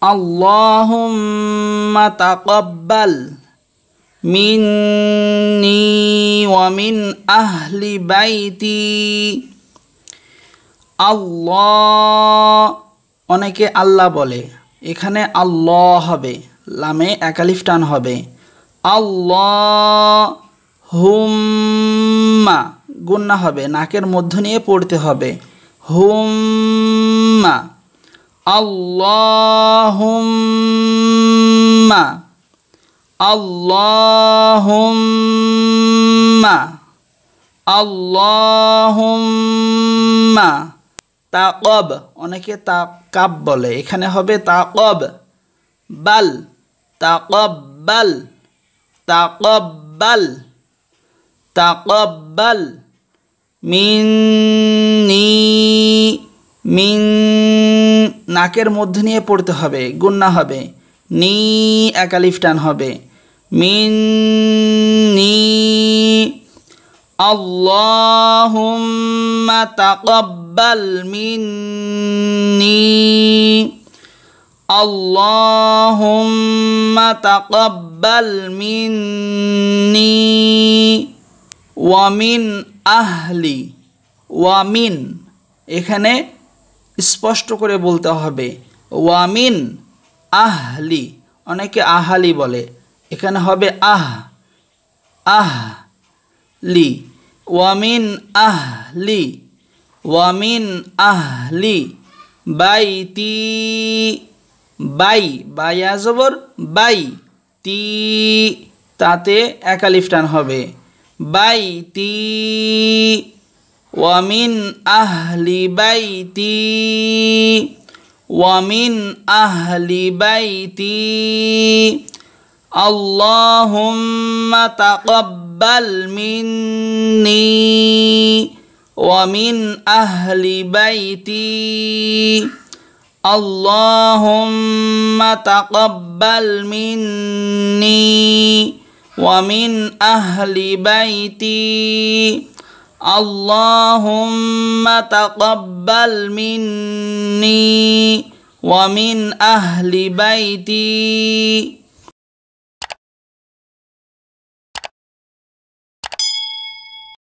আল্লাহুম্মা তাকাব্বাল মিন্নি ওয়া মিন আহলি বাইতি। আল্লাহ, অনেকে আল্লাহ বলে, এখানে আল্লাহ হবে, লামে একালিফ টান হবে। আল্লাহুম্মা গুন্না হবে, নাকের মধ্য নিয়ে পড়তে হবে। হুম্মা, আল্লাহুম্মা, আল্লাহুম্মা, আল্লাহুম্মা। তাকব, অনেকে তাকাব বলে, এখানে হবে তাকব বাল, তাকব্বাল, তাকব্বাল, তাকব্বাল মিন্নি, মিন নাকের মধ্যে নিয়ে পড়তে হবে, গুন্না হবে, নি একালিফ টান হবে। মিন্নি, আল্লাহুম্মা তাকাব্বাল মিন্নি, আল্লাহুম্মা তাকাব্বাল মিন্নি ওয়া মিন আহলি। ওয়া মিন, এখানে স্পষ্ট করে বলতে হবে ওয়া মিন আহলি, অনেকে আহালি বলে, এখানে হবে আহলি। ওয়া মিন আহলি, ওয়া মিন আহলি বাইতি। বাই, বায়া জবর বাই, তি তাতে একালিফ টান হবে, বাইতি। ওয়া মিন আহলি বাইতি, ওয়া মিন আহলি বাইতি। আল্লাহুম্মা তাকাব্বাল মিন্নি ওয়া মিন আহলি বাইতি। আল্লাহুম্মা তাকাব্বাল মিন্নি ওয়া মিন আহলি বাইতি। আল্লাহুম্মা তাকাব্বাল মিন্নি ওয়া মিন আহলি বাইতি।